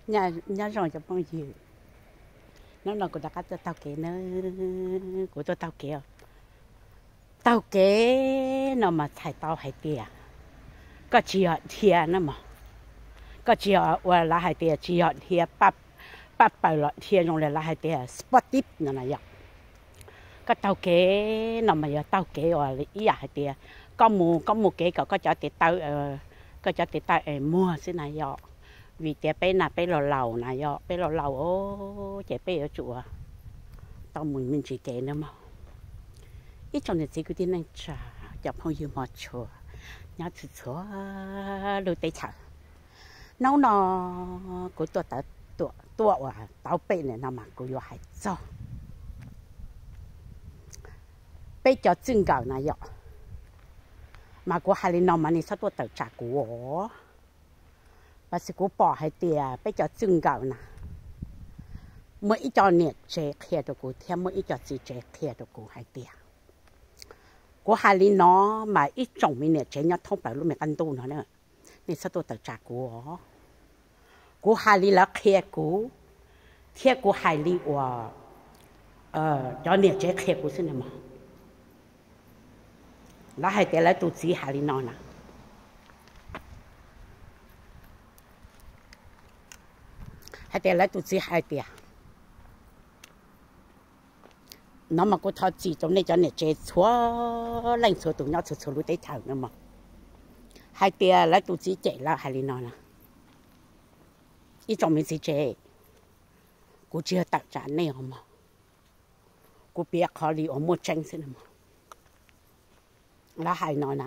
nhà rồi cho bao nhiêu nó cũng đã cắt tao kế nó của tôi tao kế nó mà thải tao hay tiền có chỉ ở thiệt nó mà có chỉ ởว่าละhay tiền chỉ ở thiệt bắt bài là thiệt dùng để là hay tiền spot tip nó này vậy có tao kế nó mà giờ tao kế ở ý hay tiền có mua kế có cho tiền tao có cho tiền tao mua thế này vậy vì tiền bé là bé lầu này vậy bé lầu ô trẻ bé ở chùa tao mình chỉ kế nữa mà ít trong này chỉ cái tiếng này chả chọc không yêu mà chùa nhớ chùa chùa đôi tay chả nấu nó của tôi à tao bé này nó mặc của yo hay cho bé cho chân gạo này vậy mà của hai nó mà ni sao tôi tự trả của bà sẽ của bỏ hai tiền bé cho chân gạo nè mỗi cho nhiệt chế kia được của thêm mỗi cho gì chế kia được của hai tiền của hai lý nó mà ít trồng mình nhiệt chế nhát thông bảo luôn mình ăn tu nó nữa nên sao tôi tự trả của hai lý là kia của hai lý của cho nhiệt chế kia của xin mà là hai tiền là tụt gì hai lý nó nè hai tiền là tụt gì hai tiền nó mà có thọ chỉ trong này cho này chế xóa lạnh xóa tụi nhau xóa lúa tây thảo nữa mà hai tia lấy tụi chỉ chế là hai lý nó nè ít trong mình chỉ chế cô chưa tạo trả này không mà cô biết khó đi ở một tranh xin mà là hai nó nè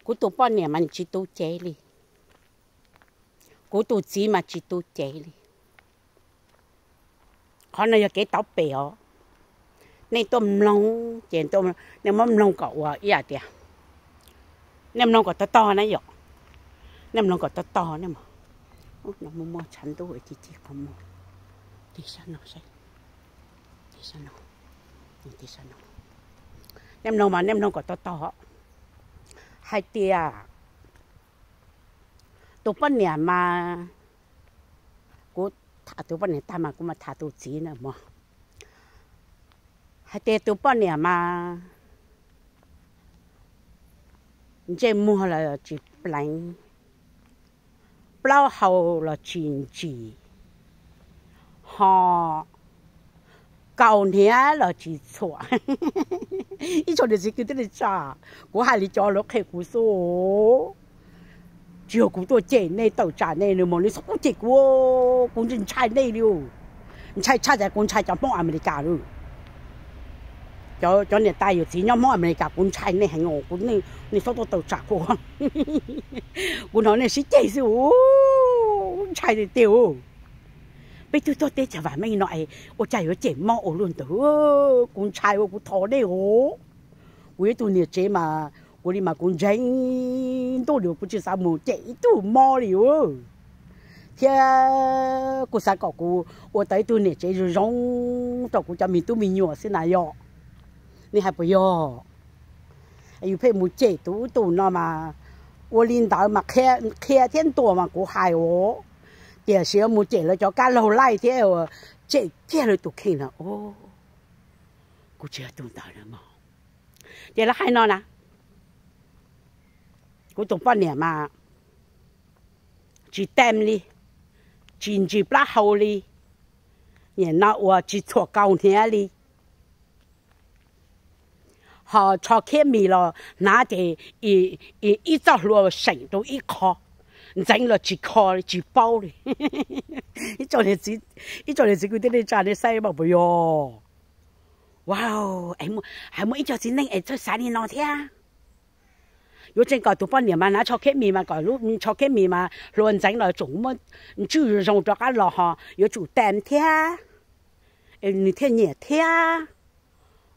cô tụi bọn này mà chỉ tụi chế đi cô tụi chỉ mà chỉ tụi chế đi họ nói cái tóc béo nên tôm lông chén tôm nên mắm lông cậu à ý à tiệt nem lông cậu to này vậy nem lông cậu to này mà nó mua chăn tôi chỉ không mua đi sao nó nem lông mà nem lông cậu to hai tia tụi bọn nhà mà thả tụi bọn này ta mà cũng mà thả tụi chỉ nữa mà hai tê tụi bọn này mà chỉ mua là chỉ lạnh bao hậu là chỉ họ cầu nhé là chỉ xóa ít chỗ này chỉ cái này trả của hai lý cho nó khai cú số chiều cũng tôi chế này tàu trả này nữa mà nó sắp chết quá cũng chân chạy này luôn chạy ra cũng chạy cho mong America luôn cho nên ta有钱nhau mong America cũng chạy này hành ngộ cũng này sắp tôi tàu trả quá cũng nói này sĩ chế rồi chạy thì tiêu bây giờ tôi chả phải mấy nói ô chạy ở chế mong ở luôn tử cũng chạy cũng thò đấy hố với tôi này chế mà我哋嘛講真，都了不起啥麼？這都冇了。聽個啥個個，我睇到你這種，到個就面都面弱先嚟喲。你還不要？要配冇這都那嘛，我領導嘛開天多嘛，個害我。第時冇這了，就加老來啲喎，這了都傾啦。哦，個這都大啦嘛。第了還孬啦。cô tụi bọn này mà chỉ tem đi chỉ blá hậu đi nhà nào chỉ cho cao thế đi họ cho cái mì là nãy thì ít cho lúa sành都一颗整了几颗几包哩一做你只佢哋賺你細嘛不喲哇哦係冇一做只能做啥你攞聽有陣個都半年嘛，拿炒開米嘛，個路炒開米嘛，亂整來種麼，煮用咗個落下，有煮蛋貼，你聽熱貼，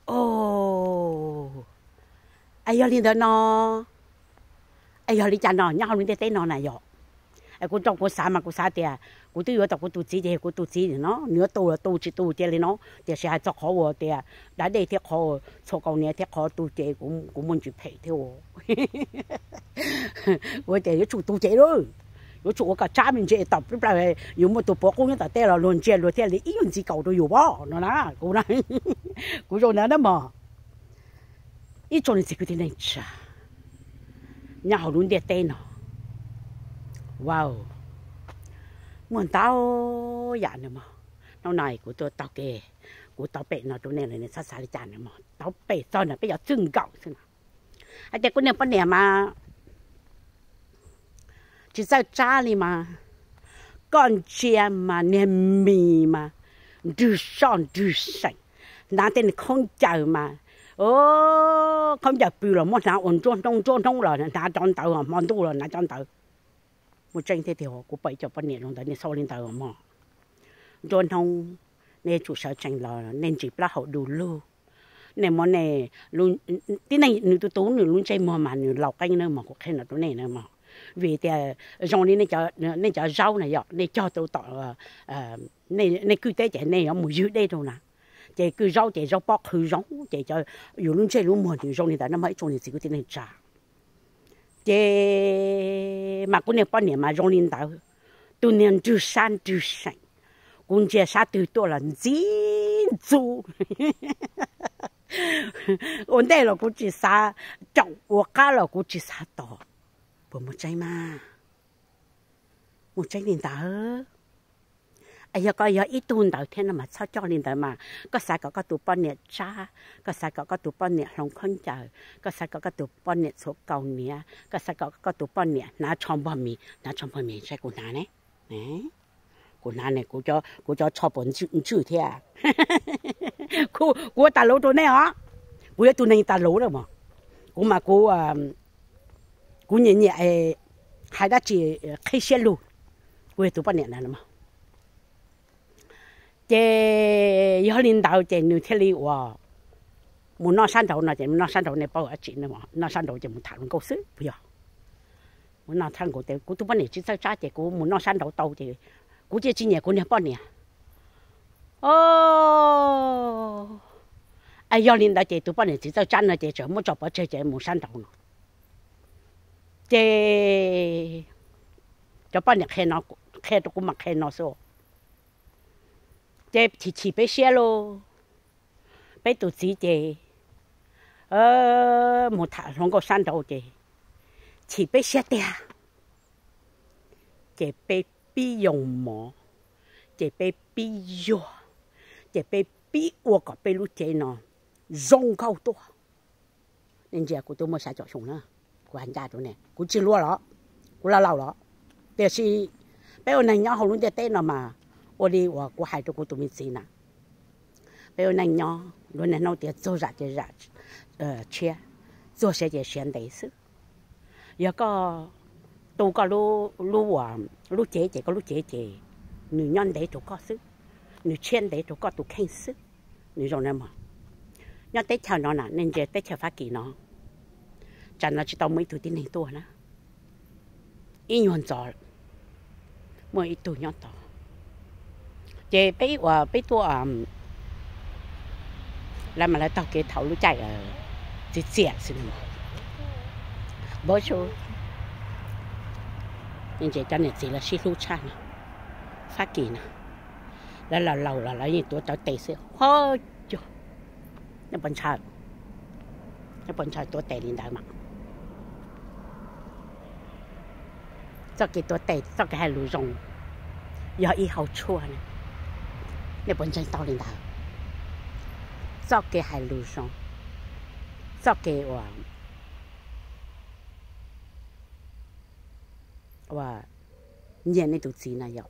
哦，哎呀你的呢，哎呀你真呢，然後你得得呢嚟喲，กูต้องกูสามากูสาเดียกูตัวอยู่แต่กูตัวจีเดียกูตัวจีเนาะเนื้อตัวตัวจีตัวเดียเลยเนาะเดี๋ยวเสียจะขอวัวเดียได้เดียขอโชว์กองเนี่ยเดียขอตัวเจกูมันจะเพลเที่ยวกูเดี๋ยวจุดตัวเจด้วย有做个家面这到不来，有么多包工的带了轮接轮天里一样子搞都有吧？那啦，古人，古种那么，一种人这个的能吃啊，然后轮的带呢，哇哦，muốn tao dạ nữa mà, nó này của tôi tao kề, của tao bể nó chỗ này là sát sát đi chán nữa mà, tao bể cho nó bây giờ trưng cậu xem nào, anh thấy con này con này mà chỉ sao cha đi mà con chia mà nem mì mà đưa sành nãy tên không chờ mà không chờ bự rồi món nào ổn trôn rồi nãy tròn tàu mà món tu rồi nãy tròn tàu một tranh thế thì họ cũng bày cho con này trong đó nên sau lên tàu mà trôn không nên chủ sở tranh là nên chỉ là họ đủ lưu nên món này luôn tí này nữ tôi tốn nữ luôn chơi mà nữ lọc canh nữa mà có khen là tối này nữa mà vì thì trong này nên cho rau này vậy nên cho tôi tỏ nên cứ tế chạy này ở mùi dưới đây thôi nè chạy cứ rau chạy rau bóc hư rau chạy cho dù luôn chơi luôn mùi thì rau này tại nó mấy trong này chỉ có tiếng này trà chạy mà cũng nên bao nhiêu mà rau này tạo tôi nên chú san cũng chỉ sát từ tôi là dính chú ổn đây là cũng chỉ sát trọng của cá là cũng chỉ sát to bộ một trái mà một trái liền tờ ai giờ coi giờ ít tuần tờ thế nào mà sao cho liền tờ mà có sai có tụ bao nhiêu cha có sai có tụ bao nhiêu lòng khôn trời có sai có tụ bao nhiêu số cầu nè có sai có tụ bao nhiêu ná chom bao mì trái của ná này của ná này của cho cho bốn chữ thế à của ta lố chỗ này hả của tụi này ta lố rồi mà của mà của nhẹ hai đã chỉ khai xe luôn của tụi bạn này mà chế giờ领导chế new thế li wow muốn nó san đầu này bao ở chị nữa mà nó san đầu chế muốn thằng câu sức bây giờ muốn nó thằng của tụi bạn này chỉ sao trả chế của muốn nó san đầu tàu chế của chế chỉ nhẹ của nhà bạn này ai giờ领导chế tụi bạn này chỉ sao trả nó chế muốn cho bao chế muốn san đầu chế cho bạn này khen nó cũng mặc khen nó số chế chỉ bé xe lô bé tụi chị chế một tháng không có san đầu chế chỉ bé xe tè chế bé bi dùng mỏ chế bé bi vô chế bé bi uo có bé lúc chế nó rong cao to nên giờ của tôi mới xài cho xuống nữa của anh cha tụi này của chị lúa đó của lao đó để si bé ông này nhỏ họ luôn để tên nào mà我哩我还着我都没钱呐，比如那鸟，罗那闹点做啥就啥，切，做些就现代式，有个多个路姐个路姐姐，女人得做个事，女钱得做个都看事，你说呢嘛？要得条喏呐，人家得条发给喏，咱那知道每头的那多呢，一元做，每一头元多。chế bé tua làm mà lại tao cái thầu lúa chạy ở chỉ xẻ xin mà bố số nhưng chế cho nên chỉ là xí lúa chan phát kỳ nè là lâu là lấyตัวtao tệ xí hơi chưa nó bận chạyตัวtệ lên đại mà cho cáiตัวtệ cho cái hai lúa rồng giờ y hậu chua nè你本身到领导，做嘅係路上，做嘅話人呢度錢啊有，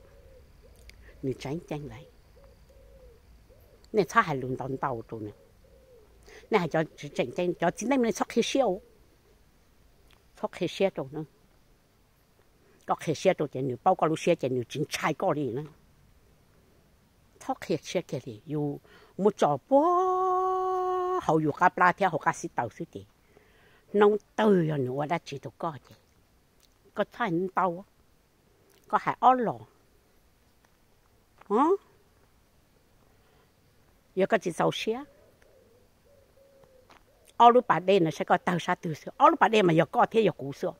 你真嚟，你差係亂當鬥到呢，你係就正就只能你出去燒到呢，個去燒到隻牛包個路燒隻牛真菜過嚟呢。thóc hết xe cái gì, dù một trò bó, hậu dù cá pla theo hậu cá xí tàu xí gì, nông từ rồi nữa đã chỉ được có gì, có thành tàu, có hải ó lò, hả? Giờ có chỉ tàu xe, ó lúc bà đây nó sẽ có tàu xa từ xưa, ó lúc bà đây mà giờ có thế giờ cũ xưa,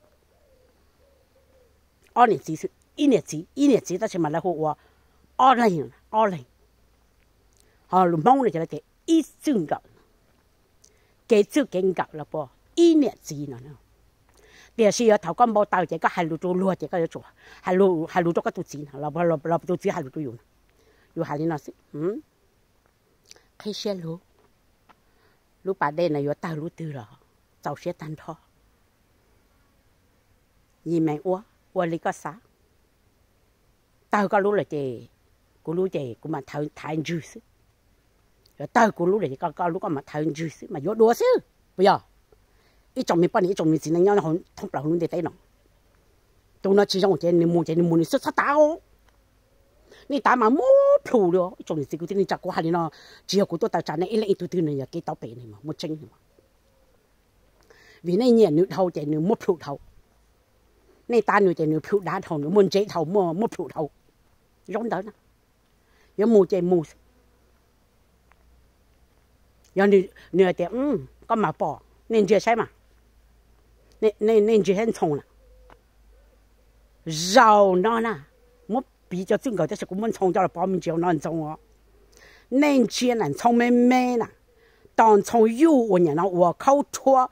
ó này chỉ 一年级，但是嘛来我二零，好，龙帮我就来给一整个，给就给搞了不，一年级呢。电视頭個冇到，這個係錄咗錄，這個要做，係錄咗個肚子，錄肚子係錄咗用，要係你那時，開始錄把電呢要到錄對了，就寫單拖，而咪我呢個啥，到個錄嚟嘅，個錄嘅個咪睇住先，要到個錄嚟個錄個咪睇住先，咪要多先，不要。一種沒幫你，一種沒只能讓你通不了你的對喏。到那其中我見你摸你說打哦，你打嘛摸漂了，一種你自己你習慣下你喏，只有好多大站呢，一嚟一對對你又幾倒閉你嘛，冇精嘛。vì này nhẹ nữ thầu chạy nữ mua phiếu thầu, này ta nữ chạy nữ phiếu đá thầu nữ muốn chạy thầu mua phiếu thầu, giống đó nè, giờ mua chạy mua, giờ nữ chạy có mà bỏ, nên chưa sai mà. nên chỉ hết xong là giàu nó nè mất bị cho chính cái đó cũng muốn xong cho là bao nhiêu chiều nó xong á nên chỉ là xong mê nè当从幼我年了我口错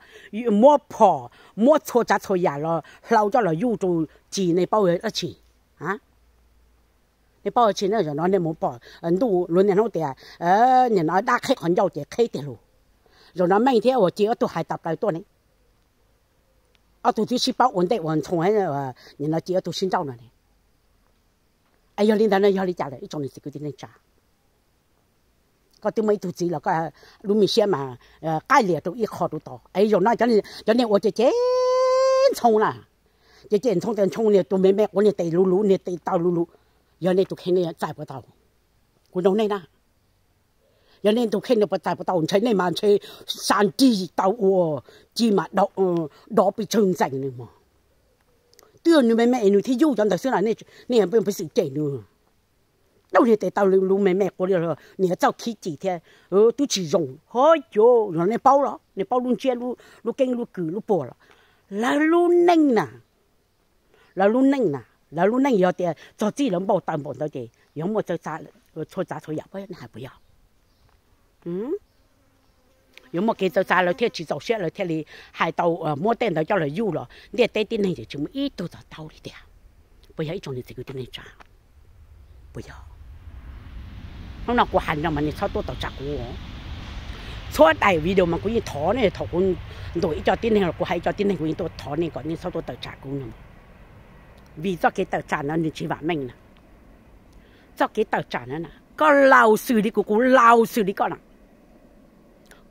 摸破摸错咋错呀了老咗了幼就几内包一起啊你包一起那就那你冇包都轮年后的你那打开很要的开的路就那每天我接都还打来多呢都是包稳定稳从那你那接都新招了呢哎呀你那要你家的一种你这个的那家có tiếng mấy tụi chị là có lúc mình xem mà cái liệt tụi ít khó tụi to ấy rồi nói cho nên tôi chế xong là chế xong tiền xong này tụi mẹ của này tây lú này tây tao lú giờ này tụi khi này giải bờ tàu của đâu này na giờ này tụi khi này giải bờ tàu chơi này mà chơi sàn chi tàu chi mà đó bị trừng dành nữa mà tiêu nữa mẹ nữa thì yêu cho người xưa là này bây giờ sự chạy nữa đâu thì tao lưu mẹ của nó nè cháu khí chỉ thế tôi chỉ dùng hơi chỗ rồi này bao luôn chia luôn kinh luôn cử luôn bò là luôn nhanh nè là luôn nhanh giờ thì cho chỉ làm bao tạm bổn đó thì giờ một cho giá vậy này bây giờ giờ một cái cho là theo chỉ cho xe là theo thì hai tàu mua tiền đó cho là yêu rồi để tay tiền này thì chúng ít tôi tàu đi đấy bây giờ ít trong này thì cái này trả bây giờ nó nào của hành nào mà này sao tôi tàu chặt của số đại video mà cũng như thỏ này thỏ cũng đổi cho tin này là của hay cho tin này cũng tôi thỏ này còn như sao tôi tàu chặt cũng nè vì do cái tàu chặt nó nên chỉ vả mình nè do cái tàu chặt nó nè có lao xử đi cũng lao xử đi con nè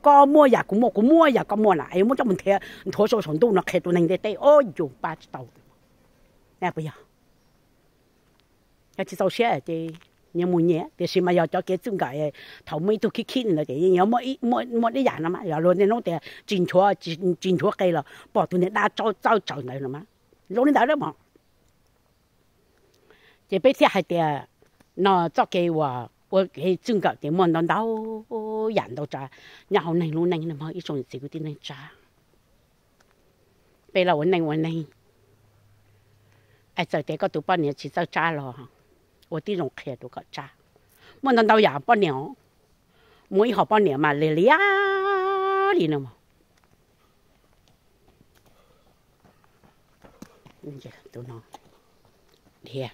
có mua nhà cũng mua nhà có mua nè ấy muốn cho mình thế thổ số sống tu nó khét tu này để tây ôi dùng ba tàu nè bây giờ cái chỉ tàu xe thì nhưng muốn nhé thì xem mà giờ cho cái chung cái thầu mấy tôi khi là thì nhớ mỗi cái dạng mà giờ luôn nên nó thì chỉnh chúa cây là bỏ tụi này đã cho trời này rồi mà lúc này đó mà thì bây giờ hay thì nó cho cái cái chung cái thì muốn nó đâu dạng đâu trả nhà họ này luôn này mà ít trong gì cái này trả bây giờ vấn này ai giờ thì có tụi bạn này chỉ cho trả rồi我这种开都个渣，我难道也不了？我一好半年嘛，来呀哩了嘛。这都孬，天！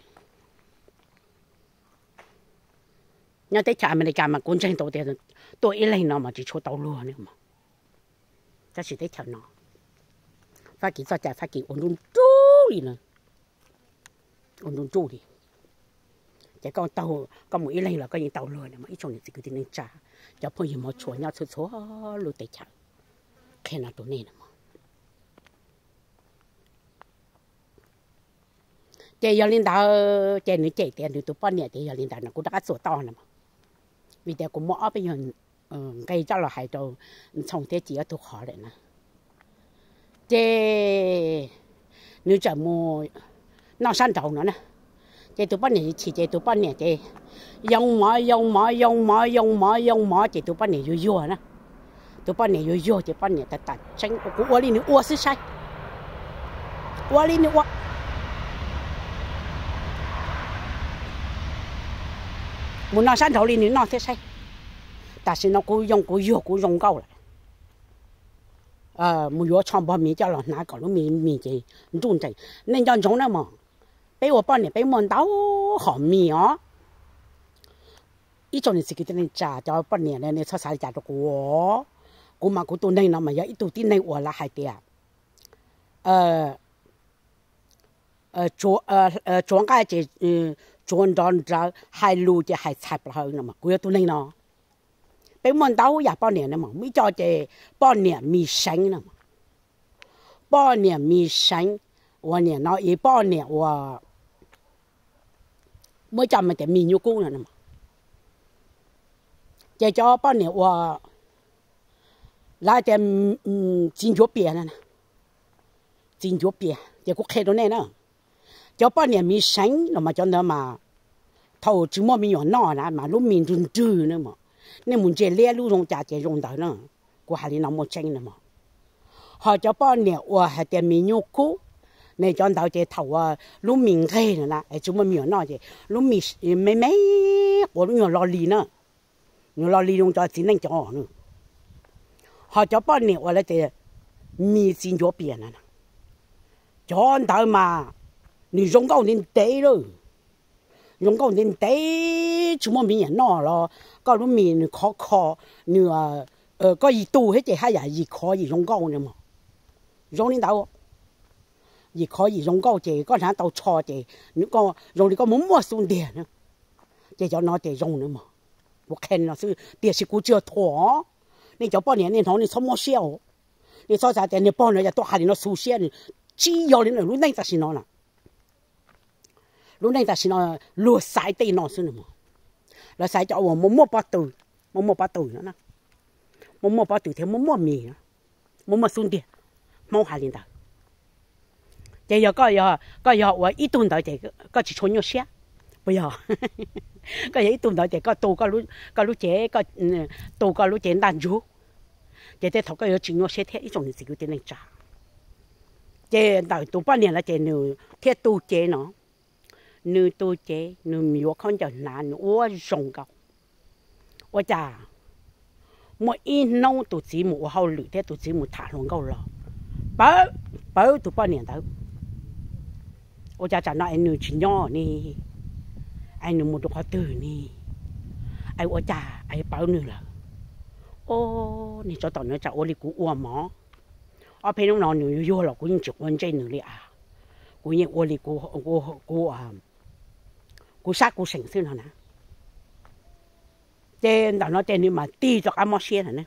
你得查没得干嘛？工程多的，多一类呢嘛，就出道路了嘛。这是得条孬，发给发给我弄住哩呢，我弄住哩。cái con tàu có một ít này là có những tàu lừa này mà ít trong này thì cứ tin nên trả cho phong hiểm một chỗ nhau số lừa tài sản khen là tụi này mà chạy giờ lên đảo chạy nữa chạy tiền được tụi bọn này thì giờ lên đảo nó cũng đã sổ to này mà vì thế cũng mỗi bây giờ cái cho là hai đầu xong thế chỉ ở thuộc họ đấy nè chạy nếu chả mua nó san đầu nữa nè chạy tụi bọn này chỉ chạy tụi bọn này chạy dùng mỏ chạy tụi bọn này vô nè tụi bọn này vô chạy bọn này ta tránh của ô đi nữa 我是谁 ô đi nữa muốn nó sang đầu đi nó thế sai tại sao nó cứ dùng câu lại muốn yo trong bao mì cho nó nãy có lúc mì gì run chạy nên cho giống nó mà bây giờ bao nhiêu bây món đau hỏng mì ó ít cho nên sự kiện này trả cho bao nhiêu này sao sai trả cho cô mà cô tôi này nó mà giờ ít tôi tin này là hai tiền chỗ cái chỉ chỗ đòn ra hai lù chỉ hai chạp là hơn mà cô tôi này nó bây món đau ya bao nhiêu này mà mới cho chỉ bao nhiêu mì xanh nữa mà bao nhiêu mì xanh我呢，那一包呢，我家们的米牛工人嘛，这叫包呢，我来点金角边了呢，金角边，这个开到那呢，叫包呢米生，那么叫那嘛，头只么米有闹呢嘛，路米准住呢嘛，那么这列路上家这用到呢，我还得那么真呢嘛，好叫包呢，我还点米牛工。này cho tao chơi thầu lúc mình thế nữa nè, chúng mình miếng nói gì, lúc mình mấy của nó lo lì nữa, nó lo lì luôn cho chính năng cho nữa, họ cho bao nhiêu là chơi mì xin cho biển nè, cho tao mà,你用够你得了，用够你得，chúng mình miếng nói lo, có lúc mình khó, nữa có gì tu hết thì hay là gì khó gì用够nữa mà,用đến đâu gì khó gì dùng câu chỉ có thằng tàu trò chỉ nếu có dùng thì có muốn mua xuống tiền nữa chỉ cho nó để dùng nữa mà một khen là sự tiền sự cũng chưa thỏa nên cho bao nhiêu nên thằng này sống mua xeo nên sao ra tiền nên bao nhiêu tôi hay nó xu xeo chỉ có nên là lúc này ta xin nó nè lúc này ta xin nó lúa sai tay nó xí nữa mà là sai cho mua bao tử nữa nè mua bao tử thì mua mì mua xuống tiền mua hai liền ta giờ có giờ我一顿到这个，个是纯肉些，不要，个一顿到这个多个路这个多个路简单煮，这头个有纯肉些贴一种是叫点能炸，这到多半年了这牛贴多这喏，牛多这牛米我看就难，我用个，我炸，我一弄都只木好绿的都只木塔龙够了，包多半年头。我家长那anh nuôi chim nhỏ nè, anh nuôi một đứa tử nè, anh ở nhà anh bảo nữa là, ô, nè cho tao nói cho tôi cũng uổng mà, ở bên trong nó nuôi vô là cũng chịu quan trọng nữa à, cũng như tôi cũng sát cũng sinh sinh hả, trên tao nói trên này mà đi cho cái món xe này nè.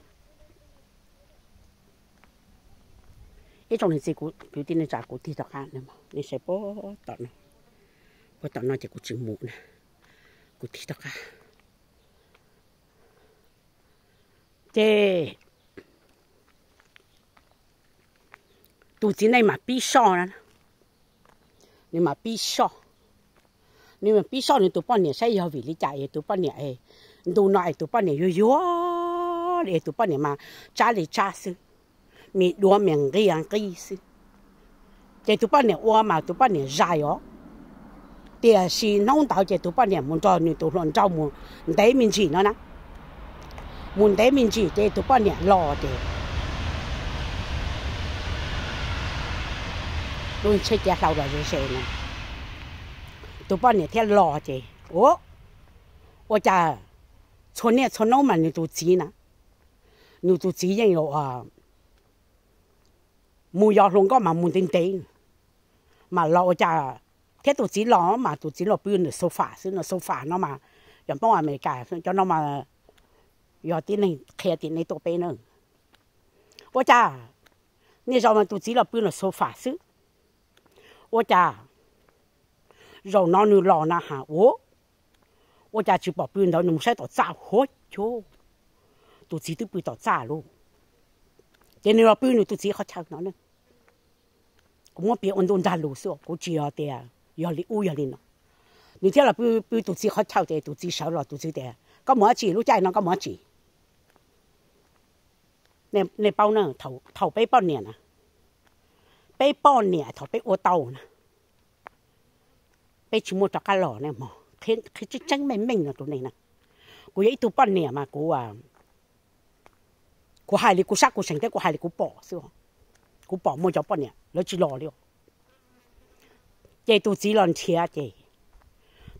Cái trong này cũng biểu tin là trả của thị tộc hạn nữa mà, nên sẽ bó tận nó chỉ của chữ mũ này, của thị tộc hạn. Thế, tụi chị này mà bị sọ nè, nhưng mà bị sọ thì tụi bọn này sẽ vào vì lý giải tụi bọn này, tụi nói tụi bọn này yếu để tụi bọn này mà trả lời trả sự. Mi đua miệng cái sự, chỉ tụi bạn này qua mà tụi bạn này dài ó, thì là nông tạo chỉ tụi bạn này muốn cho người tụi bạn trao muốn để mình chỉ nó nè, muốn để mình chỉ thì tụi bạn này lo thì, luôn chơi chơi lâu rồi rồi nè, tụi bạn này theo lo thì, tôi cha, xuân nông mà người tụi chỉ nè, người tụi chỉยัง有mua giò luôn có mà mua tinh tế mà lo cha thế tụi chỉ lo mà tụi chỉ lo bươn được sofa nó mà giống bao ngày cả cho nó mà giò tí này khe tí này tổ bê nữa ôi cha nên rồi mà tụi chỉ lo bươn được sofa xứ ôi cha rồi nó nu lo na hả ôi cha chỉ bỏ bươn đó nó sẽ tỏ ra hốt chú tụi chỉ tự bươn tỏ ra luôn cho nên là bươn tụi chỉ khó chịu nó nữa, cũng muốn biết ôn đồn ra lúa số, cũng chỉ ở đây, giờ đi uy lên nó, nếu thế là bươn tụi chỉ khó chịu thì tụi chỉ sợ là tụi chỉ đấy, có mỗi chỉ lúc chạy nó có mỗi chỉ, này bao nữa thầu bay bao nhiêu nè, bay bao nhiêu thầu bay ô tàu nè, bay chỉ mua cho cá lò này mà, khi tranh mình là tụi này nè, cô ấy tụ bao nhiêu mà cô hai đi cô sát cô sinh thế cô hai đi cô bỏ xíu cô bỏ mua cho bao nhiêu nó chỉ lo liệu chị tụ chỉ làm chia chị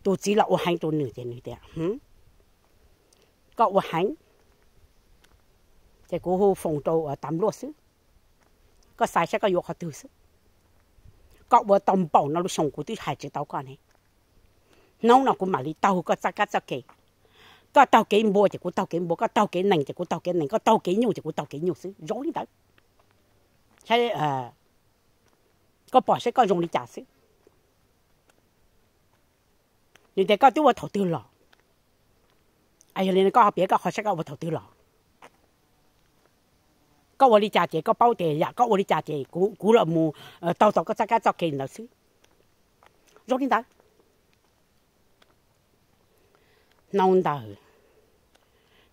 tụ chỉ là ô hành tụ nữ đấy có ô hành chị cô hồ phòng tàu ở tắm lúa xíu có sai sẽ cóយកhọ từ xíu có bữa tầm bảo nó lúc sống của tôi hai chỉ tàu con này nấu nào cũng mà đi tàu có chắc kỹ có tàu kỹ mua chỉ có tàu kỹ mua có tàu kỹ nành chỉ có tàu kỹ nành có tàu kỹ nhiều chỉ có tàu kỹ nhiều xíu giống như đấy thế có bỏ sẽ có dùng đi trả xíu nhưngแต่ก็ตัว頭掉落哎呀你個別個學識個頭掉落個我哋價錢個包地呀個我哋價錢估落冇到個質價作幾多先做點得弄到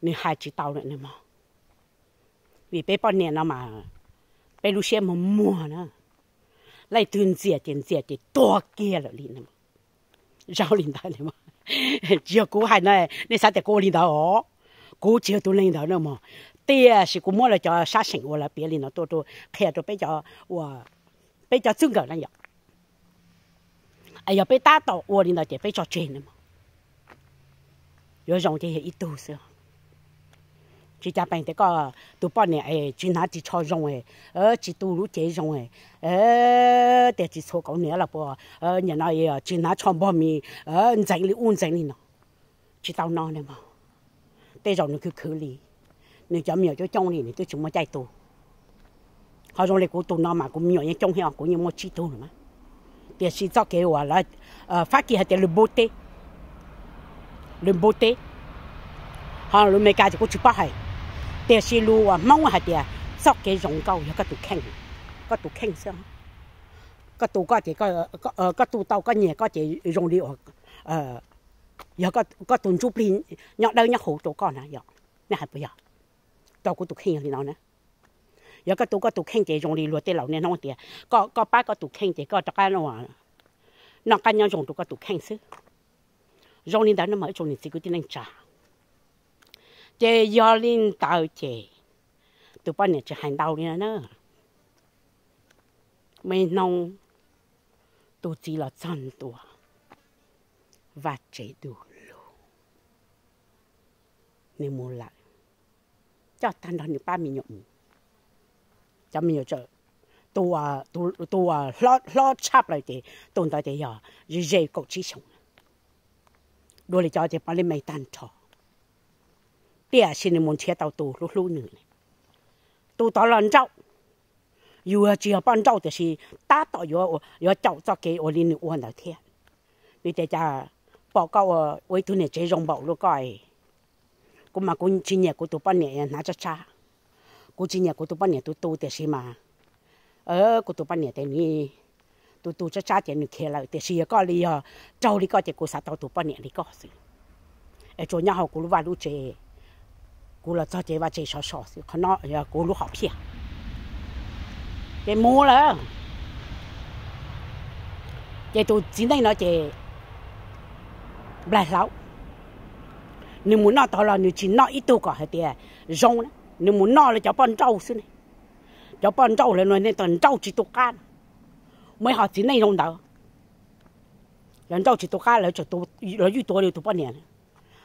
你還知道了呢嘛vì bé bao nhiêu năm mà bé lúc xem mua nữa lại tiền thì to kia rồi liền mà rau liền đó này mà chiều cũ hay này nên sao để cô liền đó cũ chiều tôi liền đó nữa mà tia thì cô mua là cho sát sinh hoặc là bé liền đó tôi khéo tôi bé cho trứng gà này vậy ai giờ bé ta tổ hoặc liền đó chỉ bé cho trên nữa mà有种就是一度是。chỉ cha bệnh thì có tụi bọn này chuyên hạt chỉ cho rong chỉ tu lú chế rong để chỉ số câu nữa là bộ nhà này chuyên hạt cho bọn mình dành li uốn dành li nó chỉ tao nói này mà để rồi nó cứ khử li nếu cho miệng cho trong li tôi chúng mà chạy tu họ rồi cũng tu nó mà cũng miệng trong hiệu cũng như một chỉ tu nữa mà để chỉ cho cái gọi là phát triển hay le beauté họ luôn mấy cái chỉ có chụp bàiแต่สิรู้ว่ามั่งว่าเดียซอกเกยงเก่าอย่าก็ตุแข็งซะก็ตุก็จะก็ตุเตาก็เนี่ยก็จะยงดีออกอย่าก็ตุนจุปลินเนี่ยได้เนี่ยหูตัวก่อนนะอย่าเนี่ยหายไปอย่าตัวกูตุแข็งอย่างนี้เนาะนะอย่าก็ตุแข็งจะยงดีรัวเตเหล่าเนี่ยน้องเดียก็ป้าก็ตุแข็งจะก็จะกันว่าน้องกันยังยงตุก็ตุแข็งซื้อยงดีแต่นั่นหมายจงนี่สิกูที่นั่งจ่าchế do linh tạo chế tụi bọn này chỉ hành đạo đi nữa mấy nông tụi chỉ là chân tuổi và chế đủ luôn nên muốn lại cho tan đó những ba mình nhộng cho mình nhớ tụi lo chắp lại thì tụi ta thì giờ dễ cột chỉ sống đôi là cho thì bọn lên mấy tan trò tia xin muốn chia tàu tù lúc nữa tù tao lần cháu dù chỉ là ban cháu thì ta tao yo cháu cho cái ở liên quan đầu tiên vì thế cha báo cáo với thứ này chế rong bảo lúc coi cũng mà cũng chỉ nhẹ của tụ ban này nãy cho cha cũng chỉ nhẹ của tụ ban này tụ thì mà của tụ ban này thì ni tụ cho cha thì ni kia lại thì có lý cháu đi coi thì của sao tao tụ ban này đi coi gì ở chỗ nhà họ cũng vào lúc chế cô là cho chị và chị sợ xí, họ nói giờ cô lúc học gì, chị mua là, chị tụi chính đây nói chị, lại lâu, nếu muốn nói tao là nếu chỉ nói ít tôi cả hết tiền, rong đấy, nếu muốn nói là cho bọn trâu xí này, cho bọn trâu là nói nên toàn trâu chỉ tụi can, mấy họ chính đây rong đâu, lần trâu chỉ tụi can là cho tụi là như tôi đều tụi bọn này,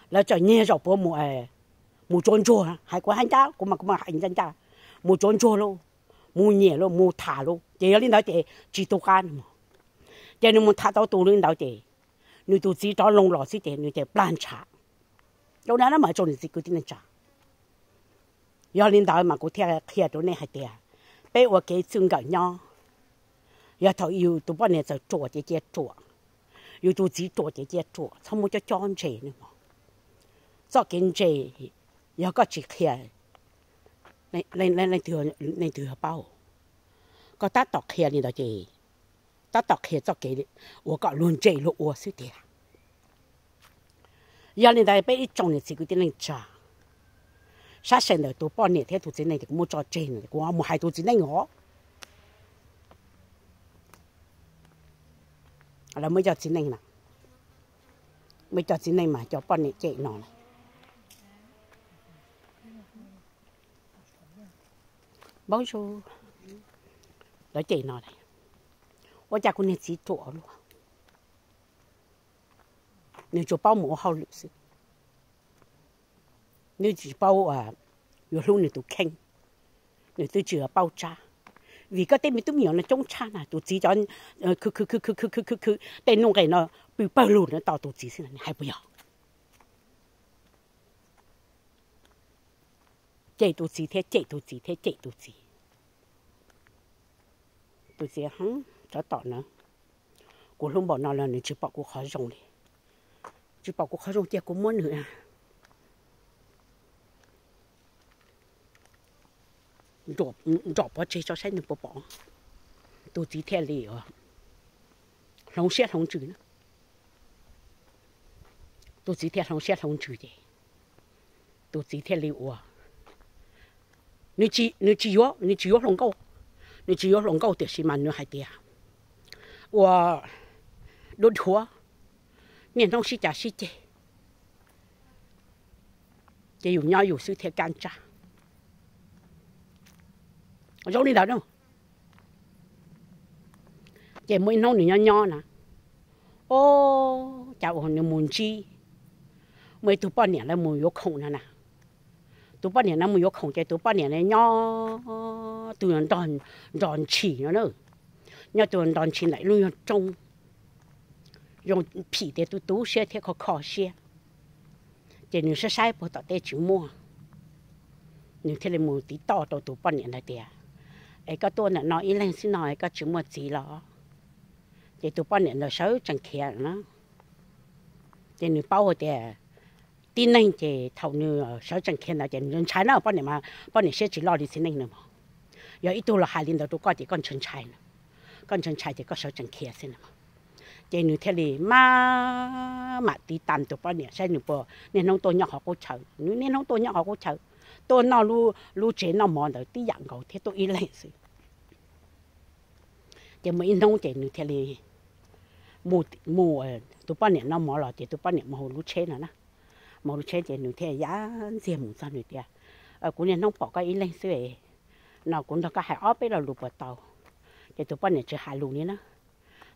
là cho nhẹ rồi bố mua mua trốn chua hay có hành cha cũng mà hành chân cha mua trốn chua luôn mua nhẹ luôn mua thả luôn chỉ lên đó chỉ tụ can mà chỉ nên mua thả tao tụ lên đó nếu tụ chỉ cho lông lọ xí nếu chỉ plan trả chỗ nào nó mà cho nên chỉ cứ tin trả giờ lên đó mà cứ theo chỗ này hay tiền bây giờ cái chân cái nhau giờ thầu yêu tụ bọn nàyจะ做这些做yêu tụ chỉ做这些做他们就装钱呢嘛做经济giờ có chỉ kia lên thừa bao có ta tọt kia đi đó chị ta tọt kia cho cái我搞论这路我是的giờ lên đây bây trong này chỉ có tiếng lên trả sát sinh rồi tụi bọn này theo tụi này thì cũng mua cho trên này cũng mua hai tụi này ngó là mới cho chính này nè mới cho chính này mà cho bọn này chạy nó này bao nhiêu đó chị nói này我家姑娘自己做咯，你做包冇好律師，你自包啊，有路你都傾，你都做包渣。vì cái tên mình tôi nhiều là trong chăn à, tụi chị cho cứ tên nông cái nó bị bao lùn nó tao tụi chị xin là hay bây giờ, chạy tụi chị thế chạy tụi chị hăng cho tao nữa, cô luôn bảo nó là người chỉ bảo cô khó dùng đi, chỉ bảo cô khó dùng tiền cô muốn nữa à, drop vào chơi cho sai được bỏ, tụi chị thế liền à, không xét không chữ nữa, tụi chị thế không xét không chữ gì, tụi chị thế liền à,你只有龙沟，你只有龙沟的是嘛女孩的，我路途，年东西家是的，这有鸟有时贴干渣，我找你来了，这每弄你鸟呢，哦，家我你门子，每多半年了没有空了呢。tụi bao nhiêu năm mới có không chạy tụi bao nhiêu này nhỏ tụi đòn chỉ nữa nhỏ tụi đòn chỉ lại luôn trong dùng皮để tụi xe theo khó xe chỉ nếu sai bỏ tao để chịu mua nếu thế là mua tí to tụi bao nhiêu này tiền ấy cái tôi là nói lên xin nói cái chịu mua gì đó chỉ tụi bao nhiêu là xấu chẳng khéo nữa chỉ nếu bao tiền tin nên chỉ thầu như sáu trăm khen là chỉ nhân trái nào bao nhiêu sẽ chỉ lo đi xin nên nữa mà, giờ ít là hai linh đầu tôi có chỉ con chân trái nữa, con chân trái thì có sáu trăm khen xin nữa mà, chỉ như thế này mà tí tàn tụi bao nhiêu sẽ như bao nên nông tôi nhỏ họ có chờ, nên nông tôi nhỏ họ có chờ, tôi nó lu chế nó mòn được tí dạng cầu thế tôi ít lên sự, chỉ mấy nông chỉ như thế này mù tụi bao nhiêu nó mòn là chỉ tụi bao nhiêu mà hồ lu chế nữa nè. Mà lúc chơi thì nửa thế giá riêng một sao nửa thế, cũng nên nông bỏ cái ý lên xuôi, nào cũng được cái hải ốp ấy là lụp vào tàu, thì tụi bạn này chơi hải lụp nữa,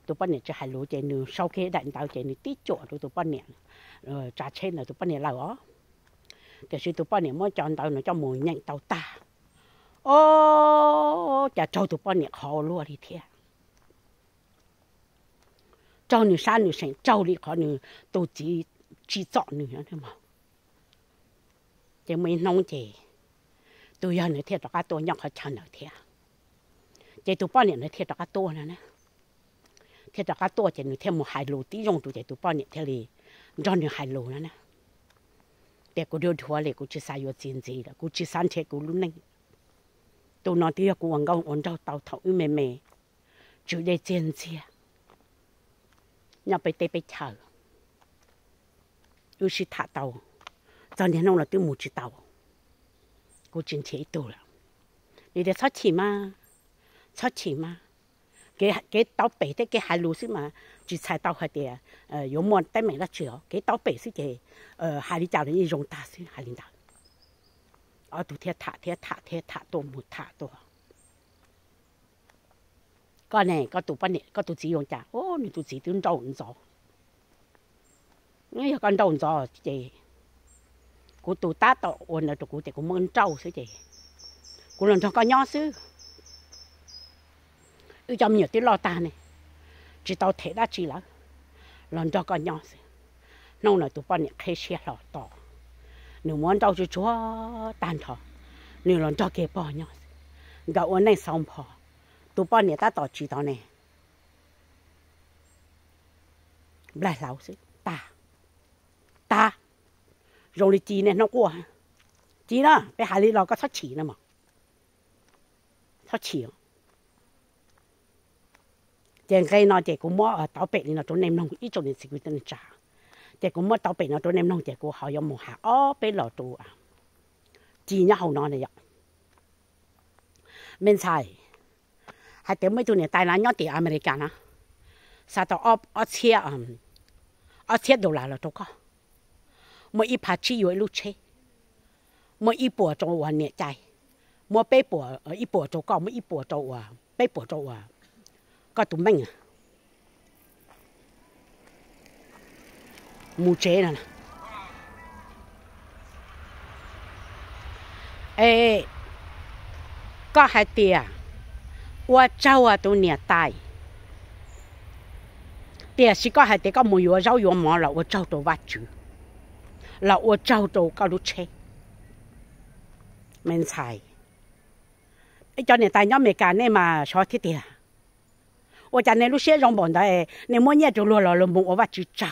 tụi bạn này chơi hải lụp thì nửa sau khi đánh tàu thì nửa tít chỗ tụi bạn này, trả trên là tụi bạn này là ó, thì khi tụi bạn này mới chọn tàu nó cho mồi nhận tàu ta, ô, chả cho tụi bạn này khó luôn đi thế, cho nửa sáng nửa sáng cho đi khó nửa tụi chỉ chọn nữa thôi mà, chỉ mấy nông chỉ, tôi giờ nữa thiệt là cái tôi nhóc họ chăn nữa thiệt, chỉ tôi bao nhiêu nữa thiệt là cái tôi nữa nè, thiệt là cái tôi chỉ nữa thêm một hai lô tí dùng tôi bao nhiêu thiệt là cho nữa hai lô nữa nè, để cô đưa thua lại cô chỉ xài vô tiền gì là cô chỉ san chết cô luôn này, tôi nói thì cô ăn gạo ăn rau tàu thầu mềm mềm, chỉ để tiền gì, nhauไปtâyไปchờ. Tôi chỉ thả tàu, cho nên nó là tôi muốn chỉ tàu, cô chính chế tôi là, vì thế sao chỉ mà, cái tàu bể thế cái hai lúa xí mà chỉ xài tàu hay tiền,有么带没了只cái tàu bể xí cái, hai đi chào đến dùng ta xí hai đi chào, ở tụi thả tôi một thả tôi, cái này cái tụi bên này cái tụi chỉ dùng chả, ô你tụi chỉ tôi đâu rồi. Ngay con đầu giò chị, cô tụi ta tao ôn là tụi cô thì cũng muốn trâu xí chị, cô lần cho con nhỏ xứ, trong nhiều tiếng lo ta này, chỉ tao thấy đã chỉ là, lần cho con nhỏ xứ, nông là tụi con này khai xe lò to, nếu muốn trâu cho chúa tan thọ, nếu lần cho kia bỏ nhỏ, gạo ôn này xong bỏ, tụi con này ta tao chỉ tao này, lại lão xứ ta rồi đi chi này nó qua chi đó cái hải lý nó có thoát chỉ nữa mà thoát chỉ trên cây nó chỉ cũng mua tàu bể nó chỗ nem nông ít chỗ này xịt tên trả chỉ cũng mua tàu bể nó chỗ nem nông chỉ cũng họ dùng một hạt bể lò tù à chi nhá hậu nó này vậy bên sai hai tiếng mấy chỗ này tai nạn nhót tiền American á sao tao chia đô la là đâu có mỗi ít phát chỉ yếu lúc chế mỗi ít bùa trong hoàn nhẹ chạy mua bê bùa ít bùa trâu con mới ít bùa trâu à bê bùa trâu à có tụi mình à mua chế nè ê có hai tia我走啊都年代tia chỉ có hai tia có mùi我rau油毛了我走到挖住了我走到搞路车mình xài cho nên tại nhóm mấy cái này mà sao thế tia 我家那路些上班的哎，你每年就落了了，我挖住走，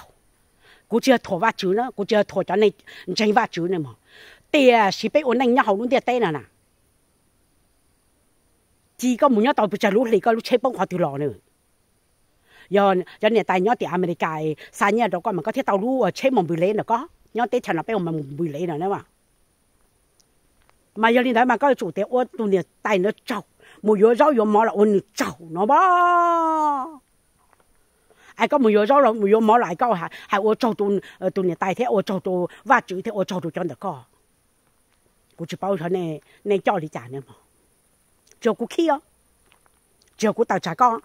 估计要拖挖住呢，估计要拖着你真挖住呢嘛。对啊，是被我那人好弄点对了呢。chỉ có một nhát tàu bị chặt lũ lì có lũ chế bông họ từ lò nữa. Giờ này tại nhát tại America xa nhà đó có mà có thể tàu lũ chế mồm bị lấy nữa có, nhát tới chặt nó bé mà bị lấy nữa mà. Mà giờ này mà có chủ tế ô tụi này tại nó trâu. Một giờ rau giờ mỏ là ôn trâu nó bó, ai có một giờ rau là một giờ mỏ lại có hai ô trâu tụi này tai thế ô trâu tụi vắt chữ thế ô trâu tụi cho được có, cô chỉ bảo cho này cho đi trả nữa mà, cho cô kia, cho cô tao trả con,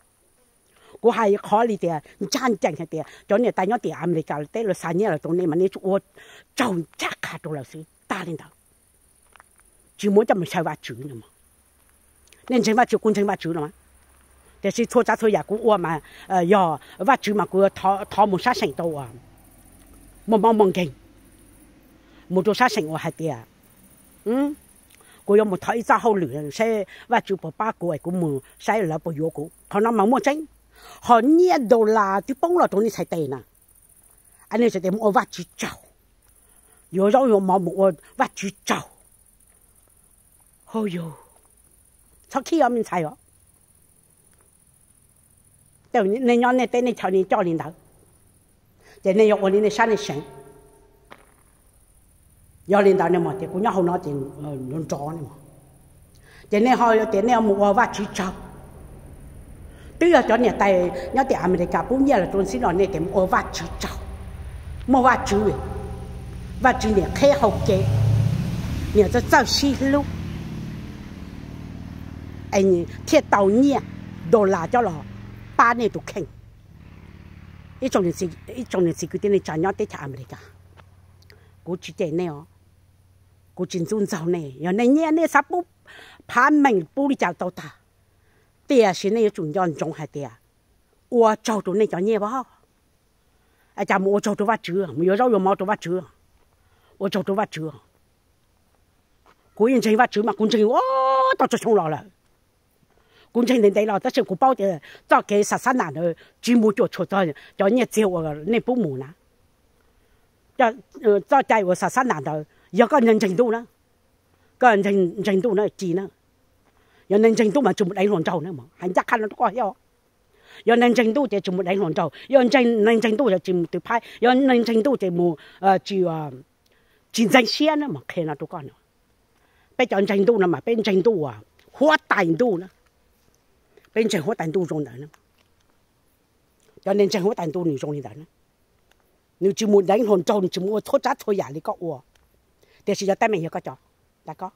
cô hay khó đi tiền, chán chán hay tiền, cho nên tại nhớ tiền America tới là sáng nhớ là tụi này mà này ô trâu chắc cả tụi là gì ta lên đầu, chỉ muốn cho mình sai vắt chữ nữa mà. nên chính vắt chữ cũng chính vắt chữ mà,แต่是拖家拖nhà cũng ôm mà giờ vắt chữ mà cũng thọ một sát sinh đâu à, một mong kinh, một chỗ sát sinh ở hai tiệt, cũng một thời gian hậu lửa sẽ vắt chữ bỏ ba cô ấy cũng mua sẽ là bỏ vô cũng, họ nói mà mua chính, họ nhiệt độ là thì bông là tụi này xài tiền à, anh ấy sẽ đem mua vắt chữ chậu, giờ rồi mà mua vắt chữ chậu, ôi yo. Sao khi mình xài đó, đầu nên nhon này tên này chào này cho lên đầu, để này học này sáng này sáng, giờ lên đầu này mà thì cũng nhớ hôm đó thì nó tròn này mà, để này họ để này mua vắt chữ chậu, bây giờ cho này tại nhớ tại America cũng như là tôi xin nói này cái mua vắt chữ chậu, mua vắt chữ này khai học kế, này cho giáo sư lúc anh thiết tàu nhẹ đô la cho nó ba年都坑，一种人是佢哋嚟賺咗啲錢嚟㗎，估住啲呢哦，估住尊重呢，有呢嘢呢啥不攀明不哩就到達，啲啊是呢一種人種係啲啊，我做到呢就嘢喎，啊就冇做到乜住，冇有肉又冇到乜住，我做到乜住，古人正乜住嘛，古正哇到處衝落嚟。工程人哋咯，但是古包的，早給13年的專門做出咗，就你招我那部門啦。早在我13年的，有個人程度啦，個人程度呢知呢，有人程度嘛就冇領導做呢嘛，係一看都過咗。有人程度就冇領導做，有人程度就冇對派，有人程度就冇就戰爭先呢嘛，看那都講了。俾人程度呢嘛，俾程度啊，好大度呢。bên trên hóa tàn tu trong đó nữa, cho nên trên hóa tàn tu nhiều trong đó nữa, nếu chỉ muốn đánh hồn trâu thì chỉ muốn thốt chát thôi giả thì có ủa, thì chỉ cho tay mình có cho, đã có,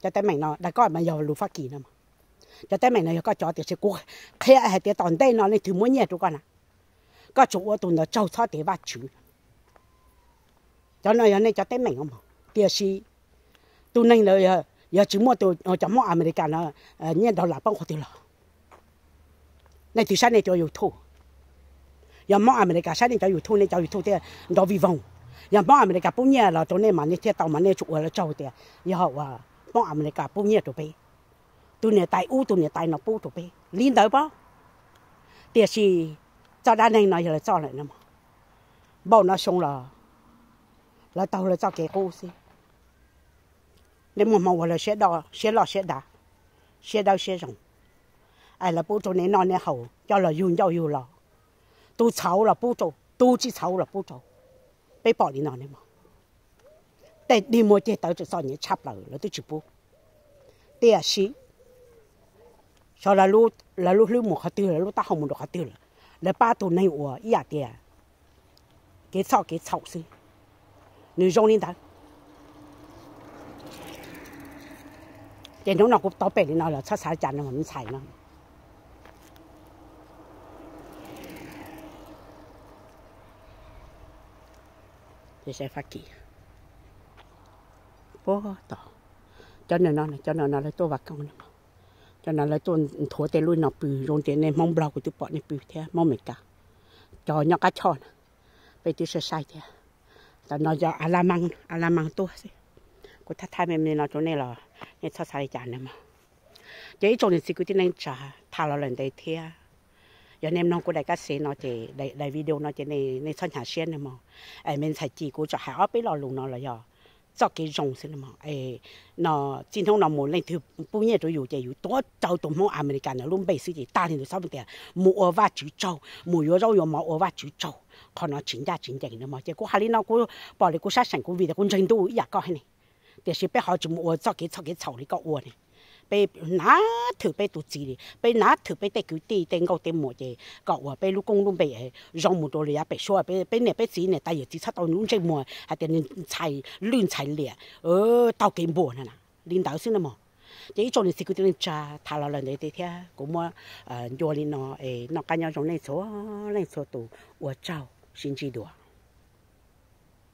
cho tay mình nó đã có mà giờ lũ phát kỳ nữa mà, cho tay mình nó có cho thì sẽ cố khi ai thì toàn đây nó nên thứ muốn nhẹ tụi con à, có chỗ tụi nó trâu thoát để bắt chữ, cho nên cho tay mình không, thì chỉ tụi nên là giờ chỉ mua tụi chấm mua America nó nhẹ đó là bao nhiêu tiền này từ sáng này cho yêu thu, giờ món America sáng này cho yêu thu thì đó vi vong, giờ món America bún nhẹ là tụi này mà này theo tàu mà này chụp là trâu thì giờ họ món America bún nhẹ tụi bay, tụi này tại tụi này tại nó bún tụi bay, liên tới bao, thì chỉ cho đàn này nói là cho lại nữa mà, bao nó xong là tàu là cho cái cô xí, nên mà là sẽ đo sẽ đá, sẽ đau sẽ rồng. Ai là bố trâu này non này hậu cho là dùng cho là tu cháu là bố trâu tu chỉ cháu là bố trâu被bỏ đi non này mà để đi mua chế tới cho sao nhỉ chắp lại là tôi chụp bố để à xí sau là lúc một hạt tiêu là lúc ta không một hạt tiêu là ba tuần này của ý à tiền cái sau xí người trong lên đó 这种那个倒白的那了，炒菜家那我们菜呢。这些发起，不到，cho nên nó tôi vào công này, cho nên là tôi thua tiền luôn nó bự, dùng tiền này mong bao của tôi bỏ này bự thế, mong mấy cả, cho nhau cá chọn, bây tôi sẽ sai thế, tại nó cho alamang tôi, cô thay mình nó chỗ này là, này sao sai chán này mà, cái chỗ này thì cứ nên trả, thà là lần đấy thế. Giờ nem nó cũng đại cái xe nó chỉ đại video nó chỉ này son nhà xe này mà, mình xài chỉ của cho hai ở bên lò luôn nó là giờ, cho cái rong xin mà, nó chính thống nó muốn lên từ bao nhiêu tuổi chỉ多州东方 American nó luôn basic gì ta thì nó sao vậy, mua ở vắt chủ châu, mua ở đâu mua ở vắt chủ châu, còn nó chính nữa mà, chỉ có hai nó cũng bảo là cũng sát sản cũng vì là cũng trình độ ít có hay này,แต่是被好就mua cho cái炒này có uo này. Bây nã thử bây tụt gì đi, bây nã thử bây tay cứu đi, tay ngâu tay mồi gì, cậu bây lúc công lúc bây rong một đồ lìa bây xua bây nè bây gì nè, tay giờ chỉ sát tao lúc chơi mồi, hay tiền chạy lươn chạy lìa, tao kiếm bùa nè, linh đạo xin mà, chỉ cho nên sự quyết định cha thà là lần đấy thế cũng mà vô linh nó cái nhau trong này số tụ, 我照 xin chỉ đùa.